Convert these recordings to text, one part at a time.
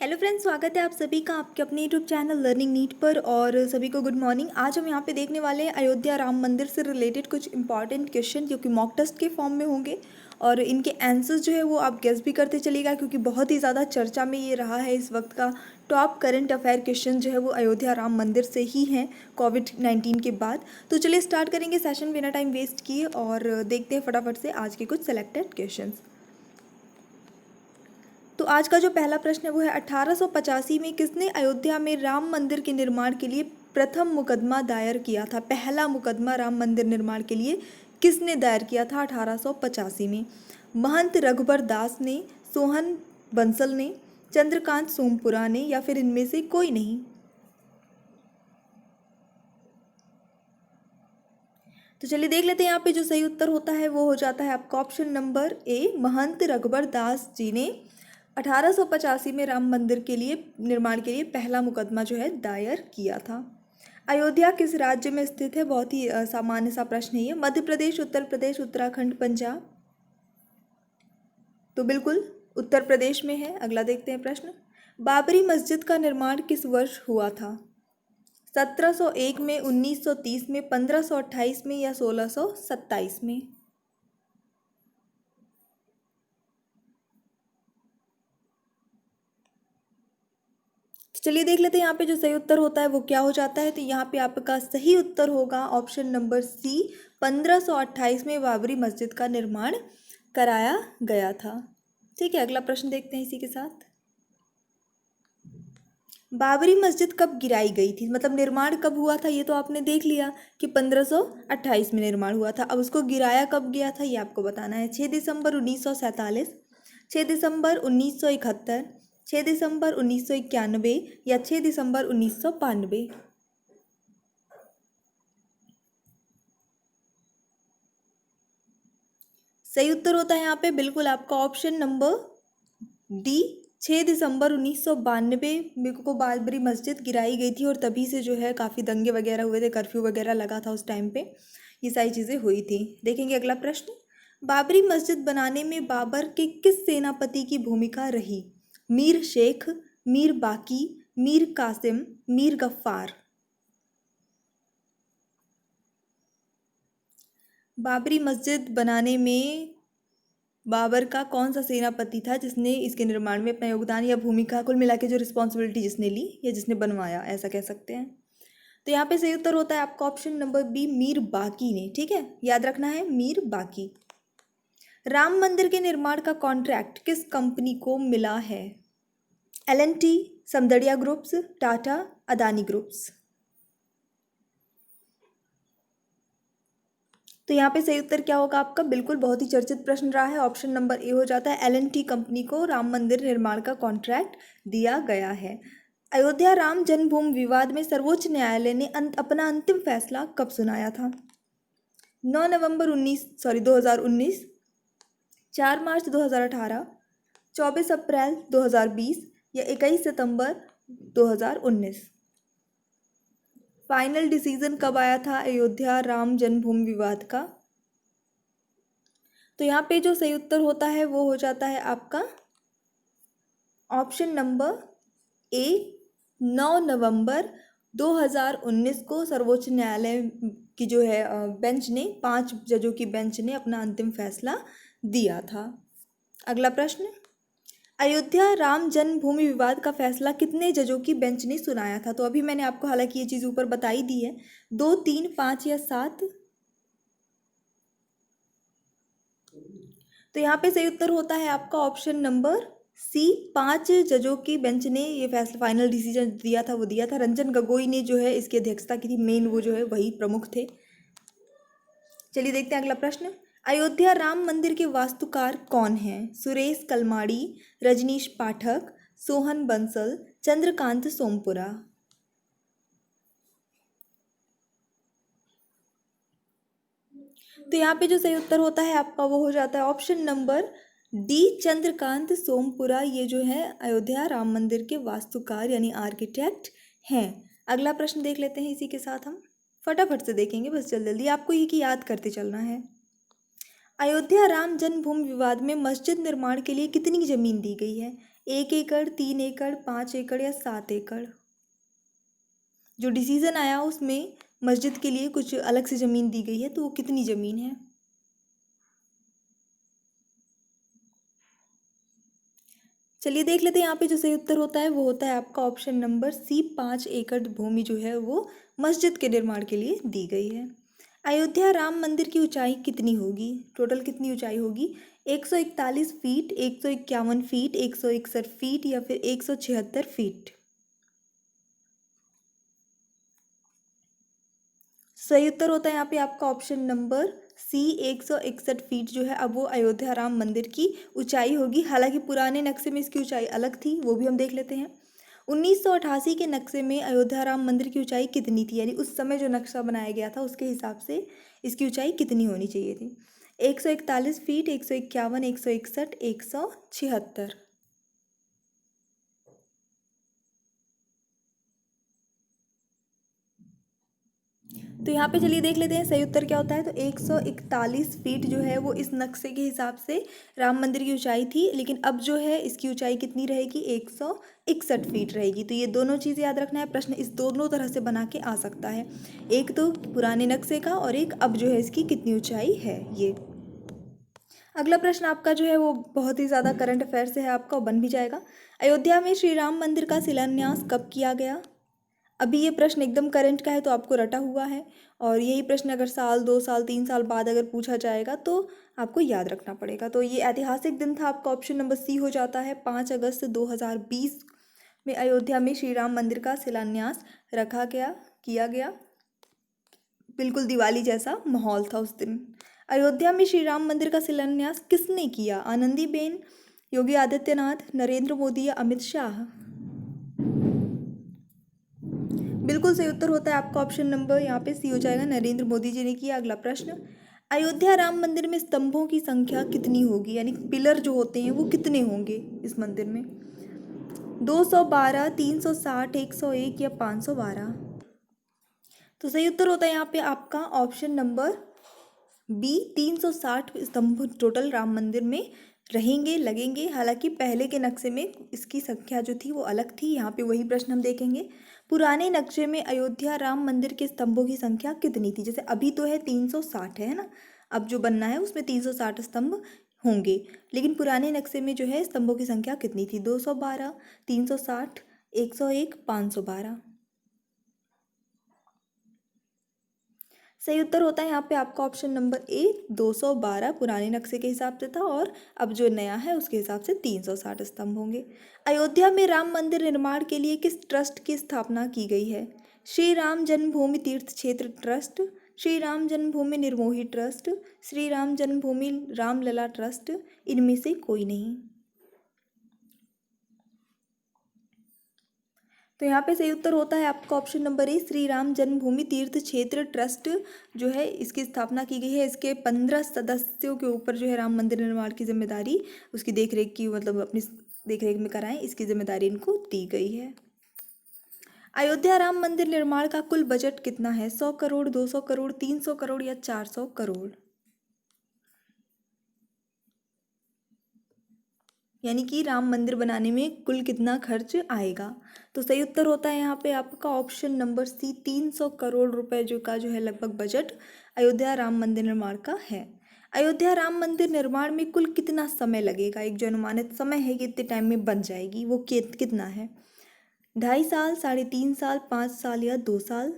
Hello friends, स्वागत है आप सभी का आपके अपने यूट्यूब चैनल लर्निंग नीट पर। और सभी को गुड मॉर्निंग। आज हम यहाँ पे देखने वाले हैं अयोध्या राम मंदिर से रिलेटेड कुछ इंपॉर्टेंट क्वेश्चन जो कि मॉक टेस्ट के फॉर्म में होंगे। और इनके आंसर्स जो है वो आप गेस भी करते चलिएगा, क्योंकि बहुत ही ज़्यादा चर्चा में ये रहा है इस वक्त का टॉप करंट अफेयर क्वेश्चन जो है वो अयोध्या राम मंदिर से ही हैं कोविड-19 के बाद। तो चलिए स्टार्ट करेंगे सेशन बिना टाइम वेस्ट किए और देखते हैं फटाफट से आज के कुछ सेलेक्टेड क्वेश्चन। तो आज का जो पहला प्रश्न है वो है 1885 में किसने अयोध्या में राम मंदिर के निर्माण के लिए प्रथम मुकदमा दायर किया था। पहला मुकदमा राम मंदिर निर्माण के लिए किसने दायर किया था 1885 में। महंत रघुबर दास ने, सोहन बंसल ने, चंद्रकांत सोमपुरा ने, या फिर इनमें से कोई नहीं। तो चलिए देख लेते हैं यहाँ पे जो सही उत्तर होता है वो हो जाता है आपका ऑप्शन नंबर ए, महंत रघुबर दास जी ने 1885 में राम मंदिर के लिए निर्माण के लिए पहला मुकदमा जो है दायर किया था। अयोध्या किस राज्य में स्थित है? बहुत ही सामान्य सा प्रश्न है ये। मध्य प्रदेश, उत्तर प्रदेश, उत्तराखंड, पंजाब? तो बिल्कुल उत्तर प्रदेश में है। अगला देखते हैं प्रश्न। बाबरी मस्जिद का निर्माण किस वर्ष हुआ था? 1701 में, 1930 में, 1528 में, या 1627 में? चलिए देख लेते हैं यहाँ पे जो सही उत्तर होता है वो क्या हो जाता है। तो यहाँ पे आपका सही उत्तर होगा ऑप्शन नंबर सी, 1528 में बाबरी मस्जिद का निर्माण कराया गया था। ठीक है, अगला प्रश्न देखते हैं इसी के साथ। बाबरी मस्जिद कब गिराई गई थी? मतलब निर्माण कब हुआ था ये तो आपने देख लिया कि 1528 में निर्माण हुआ था। अब उसको गिराया कब गया था ये आपको बताना है। 6 दिसंबर 1947, 6 दिसंबर 1971, 6 दिसंबर 1991, या 6 दिसंबर 1992? सही उत्तर होता है यहाँ पे बिल्कुल आपका ऑप्शन नंबर डी, 6 दिसंबर 1992 में को बाबरी मस्जिद गिराई गई थी। और तभी से जो है काफ़ी दंगे वगैरह हुए थे, कर्फ्यू वगैरह लगा था उस टाइम पे, ये सारी चीज़ें हुई थी। देखेंगे अगला प्रश्न। बाबरी मस्जिद बनाने में बाबर के किस सेनापति की भूमिका रही? मीर शेख, मीर बाकी, मीर कासिम, मीर गफ्फार? बाबरी मस्जिद बनाने में बाबर का कौन सा सेनापति था जिसने इसके निर्माण में अपना योगदान या भूमिका, कुल मिला के जो रिस्पॉन्सिबिलिटी जिसने ली या जिसने बनवाया, ऐसा कह सकते हैं। तो यहाँ पे सही उत्तर होता है आपका ऑप्शन नंबर बी, मीर बाकी ने। ठीक है, याद रखना है, मीर बाकी। राम मंदिर के निर्माण का कॉन्ट्रैक्ट किस कंपनी को मिला है? L&T, Samdariya groups, Tata, Adani groups? तो यहाँ पे सही उत्तर क्या होगा आपका? बिल्कुल बहुत ही चर्चित प्रश्न रहा है, ऑप्शन नंबर ए हो जाता है। एल&टी कंपनी को राम मंदिर निर्माण का कॉन्ट्रैक्ट दिया गया है। अयोध्या राम जन्मभूमि विवाद में सर्वोच्च न्यायालय ने अपना अंतिम फैसला कब सुनाया था? 9 नवंबर 2019, 4 मार्च 2018, 24 अप्रैल 2020, या 21 सितंबर 2019? फाइनल डिसीजन कब आया था अयोध्या राम जन्मभूमि विवाद का? तो यहाँ पे जो सही उत्तर होता है वो हो जाता है आपका ऑप्शन नंबर ए, 9 नवंबर 2019 को सर्वोच्च न्यायालय की जो है बेंच ने, 5 जजों की बेंच ने अपना अंतिम फैसला दिया था। अगला प्रश्न। अयोध्या राम जन्मभूमि विवाद का फैसला कितने जजों की बेंच ने सुनाया था? तो अभी मैंने आपको हालांकि ये चीज़ ऊपर बताई दी है, 2, 3, 5 या 7? तो यहाँ पे सही उत्तर होता है आपका ऑप्शन नंबर सी, 5 जजों की बेंच ने ये फैसला, फाइनल डिसीजन दिया था, वो दिया था। रंजन गोगोई ने जो है इसकी अध्यक्षता की थी, मेन वो जो है वही प्रमुख थे। चलिए देखते हैं अगला प्रश्न। अयोध्या राम मंदिर के वास्तुकार कौन हैं? सुरेश कलमाड़ी, रजनीश पाठक, सोहन बंसल, चंद्रकांत सोमपुरा? तो यहाँ पे जो सही उत्तर होता है आपका वो हो जाता है option number D, Chandrakant Sompura. ये जो है अयोध्या राम मंदिर के वास्तुकार यानी आर्किटेक्ट हैं। अगला प्रश्न देख लेते हैं इसी के साथ हम फटाफट से देखेंगे, बस जल्दी जल्दी आपको ये कि याद करते चलना है। अयोध्या राम जन्मभूमि विवाद में मस्जिद निर्माण के लिए कितनी जमीन दी गई है? 1 एकड़, 3 एकड़, 5 एकड़ या 7 एकड़? जो डिसीजन आया उसमें मस्जिद के लिए कुछ अलग से ज़मीन दी गई है, तो वो कितनी ज़मीन है? चलिए देख लेते हैं यहाँ पे जो सही उत्तर होता है वो होता है आपका ऑप्शन नंबर सी, 5 एकड़ भूमि जो है वो मस्जिद के निर्माण के लिए दी गई है। अयोध्या राम मंदिर की ऊंचाई कितनी होगी? टोटल कितनी ऊंचाई होगी? 141 फीट, 151 फीट, 161 फीट या फिर 176 फीट? सही उत्तर होता है यहाँ पे आपका ऑप्शन नंबर सी, 161 फीट जो है अब वो अयोध्या राम मंदिर की ऊंचाई होगी। हालांकि पुराने नक्शे में इसकी ऊंचाई अलग थी, वो भी हम देख लेते हैं। 1988 के नक्शे में अयोध्या राम मंदिर की ऊंचाई कितनी थी? यानी उस समय जो नक्शा बनाया गया था उसके हिसाब से इसकी ऊंचाई कितनी होनी चाहिए थी? 141 फीट, 151, 161, 176? तो यहाँ पे चलिए देख लेते हैं सही उत्तर क्या होता है। तो 141 फीट जो है वो इस नक्शे के हिसाब से राम मंदिर की ऊंचाई थी, लेकिन अब जो है इसकी ऊंचाई कितनी रहेगी? 161 फीट रहेगी। तो ये दोनों चीज़ याद रखना है, प्रश्न इस दोनों तरह से बना के आ सकता है, एक तो पुराने नक्शे का और एक अब जो है इसकी कितनी ऊंचाई है ये। अगला प्रश्न आपका जो है वो बहुत ही ज़्यादा करंट अफेयर से है आपका, बन भी जाएगा। अयोध्या में श्री राम मंदिर का शिलान्यास कब किया गया? अभी ये प्रश्न एकदम करंट का है तो आपको रटा हुआ है, और यही प्रश्न अगर साल, 2 साल, 3 साल बाद अगर पूछा जाएगा तो आपको याद रखना पड़ेगा। तो ये ऐतिहासिक दिन था आपका, ऑप्शन नंबर सी हो जाता है। 5 अगस्त 2020 में अयोध्या में श्री राम मंदिर का शिलान्यास किया गया। बिल्कुल दिवाली जैसा माहौल था उस दिन। अयोध्या में श्री राम मंदिर का शिलान्यास किसने किया? आनंदीबेन, योगी आदित्यनाथ, नरेंद्र मोदी या अमित शाह? बिल्कुल सही उत्तर होता है आपका ऑप्शन नंबर यहाँ पे सी हो जाएगा, नरेंद्र मोदी जी ने किया। अगला प्रश्न, अयोध्या राम मंदिर में स्तंभों की संख्या कितनी होगी? यानी पिलर जो होते हैं वो कितने होंगे इस मंदिर में? 212, 360, 101 या 512? तो सही उत्तर होता है यहाँ पे आपका ऑप्शन नंबर बी, 360 स्तंभ टोटल राम मंदिर में रहेंगे, लगेंगे। हालांकि पहले के नक्शे में इसकी संख्या जो थी वो अलग थी, यहाँ पे वही प्रश्न हम देखेंगे। पुराने नक्शे में अयोध्या राम मंदिर के स्तंभों की संख्या कितनी थी? जैसे अभी तो है 360 है ना, अब जो बनना है उसमें 360 स्तंभ होंगे, लेकिन पुराने नक्शे में जो है स्तंभों की संख्या कितनी थी? 212, 360, 101, 512? सही उत्तर होता है यहाँ पे आपका ऑप्शन नंबर ए, 212 पुराने नक्शे के हिसाब से था, और अब जो नया है उसके हिसाब से 360 स्तंभ होंगे। अयोध्या में राम मंदिर निर्माण के लिए किस ट्रस्ट की स्थापना की गई है? श्री राम जन्मभूमि तीर्थ क्षेत्र ट्रस्ट, श्री राम जन्मभूमि निर्मोही ट्रस्ट, श्री राम जन्मभूमि रामलला ट्रस्ट, इनमें से कोई नहीं? तो यहाँ पे सही उत्तर होता है आपका option number A, Shri Ram Janmabhoomi Teerth क्षेत्र ट्रस्ट जो है इसकी स्थापना की गई है। इसके 15 सदस्यों के ऊपर जो है राम मंदिर निर्माण की जिम्मेदारी, उसकी देखरेख की, मतलब अपनी देखरेख में कराएं, इसकी जिम्मेदारी इनको दी गई है। अयोध्या राम मंदिर निर्माण का कुल बजट कितना है? 100 करोड़, 200 करोड़, 300 करोड़ या 400 करोड़? यानी कि राम मंदिर बनाने में कुल कितना खर्च आएगा? तो सही उत्तर होता है यहाँ पे आपका ऑप्शन नंबर सी, 300 करोड़ रुपए जो है लगभग बजट अयोध्या राम मंदिर निर्माण का है। अयोध्या राम मंदिर निर्माण में कुल कितना समय लगेगा? एक जो अनुमानित समय है कि इतने टाइम में बन जाएगी, वो कितना है? 2.5 साल, 3.5 साल, 5 साल या 2 साल?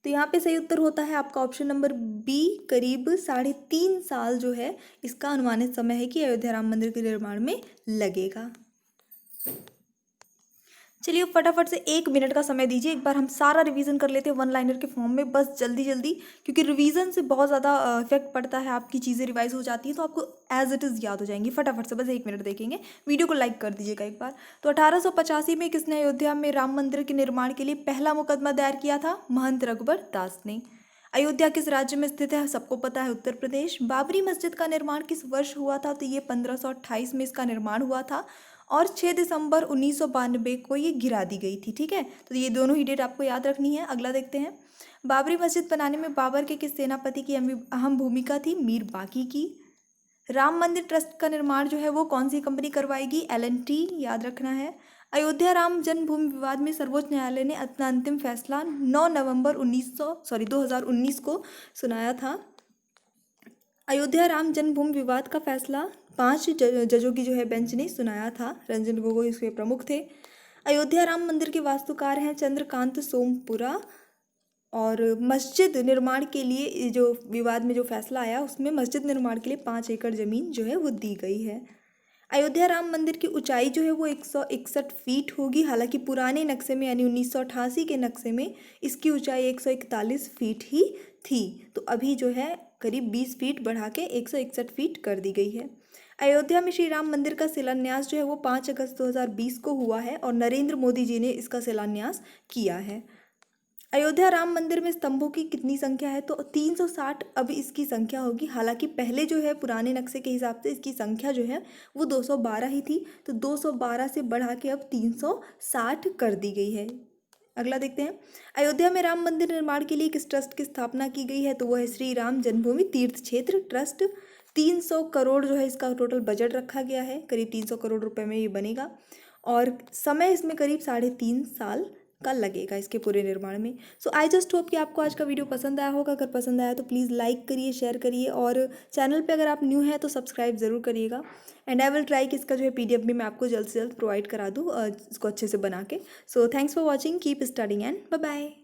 तो यहाँ पे सही उत्तर होता है आपका ऑप्शन नंबर बी, करीब 3.5 साल जो है इसका अनुमानित समय है कि अयोध्या राम मंदिर के निर्माण में लगेगा। चलिए फटाफट से 1 मिनट का समय दीजिए, एक बार हम सारा रिवीजन कर लेते हैं वन लाइनर के फॉर्म में, बस जल्दी जल्दी, क्योंकि रिवीजन से बहुत ज़्यादा इफेक्ट पड़ता है, आपकी चीज़ें रिवाइज हो जाती हैं तो आपको एज इट इज़ याद हो जाएंगी। फटाफट से बस 1 मिनट देखेंगे, वीडियो को लाइक कर दीजिएगा एक बार। तो 1885 में किसने अयोध्या में राम मंदिर के निर्माण के लिए पहला मुकदमा दायर किया था? महंत रघुबर दास ने। अयोध्या किस राज्य में स्थित है? सबको पता है, उत्तर प्रदेश। बाबरी मस्जिद का निर्माण किस वर्ष हुआ था? तो ये 1528 में इसका निर्माण हुआ था, और 6 दिसंबर 1992 को ये गिरा दी गई थी। ठीक है, तो ये दोनों ही डेट आपको याद रखनी है। अगला देखते हैं, बाबरी मस्जिद बनाने में बाबर के किस सेनापति की अहम भूमिका थी? मीर बाकी की। राम मंदिर ट्रस्ट का निर्माण जो है वो कौन सी कंपनी करवाएगी? L&T, याद रखना है। अयोध्या राम जन्मभूमि विवाद में सर्वोच्च न्यायालय ने अपना अंतिम फैसला 9 नवंबर 2019 को सुनाया था। अयोध्या राम जन्मभूमि विवाद का फैसला 5 जजों की जो है बेंच ने सुनाया था। रंजन गोगोई इसके प्रमुख थे। अयोध्या राम मंदिर के वास्तुकार हैं चंद्रकांत सोमपुरा। और मस्जिद निर्माण के लिए जो विवाद में जो फैसला आया उसमें मस्जिद निर्माण के लिए 5 एकड़ ज़मीन जो है वो दी गई है। अयोध्या राम मंदिर की ऊंचाई जो है वो 161 फीट होगी। हालांकि पुराने नक्शे में यानी 1988 के नक्शे में इसकी ऊंचाई 141 फीट ही थी। तो अभी जो है करीब 20 फीट बढ़ा के 161 फीट कर दी गई है। अयोध्या में श्री राम मंदिर का शिलान्यास जो है वो 5 अगस्त 2020 को हुआ है और नरेंद्र मोदी जी ने इसका शिलान्यास किया है। अयोध्या राम मंदिर में स्तंभों की कितनी संख्या है? तो 360 अब इसकी संख्या होगी। हालांकि पहले जो है पुराने नक्शे के हिसाब से इसकी संख्या जो है वो 212 ही थी। तो 212 से बढ़ा के अब 360 कर दी गई है। अगला देखते हैं। अयोध्या में राम मंदिर निर्माण के लिए किस ट्रस्ट की स्थापना की गई है? तो वो है श्री राम जन्मभूमि तीर्थ क्षेत्र ट्रस्ट। 300 करोड़ जो है इसका टोटल बजट रखा गया है। करीब 300 करोड़ रुपए में ये बनेगा और समय इसमें करीब 3.5 साल का लगेगा इसके पूरे निर्माण में। सो आई जस्ट होप कि आपको आज का वीडियो पसंद आया होगा। अगर पसंद आया तो प्लीज़ लाइक करिए, शेयर करिए और चैनल पे अगर आप न्यू हैं तो सब्सक्राइब ज़रूर करिएगा। एंड आई विल ट्राई कि इसका जो है PDF भी मैं आपको जल्द से जल्द प्रोवाइड करा दूँ इसको अच्छे से बना के। So thanks for watching, keep studying and bye bye.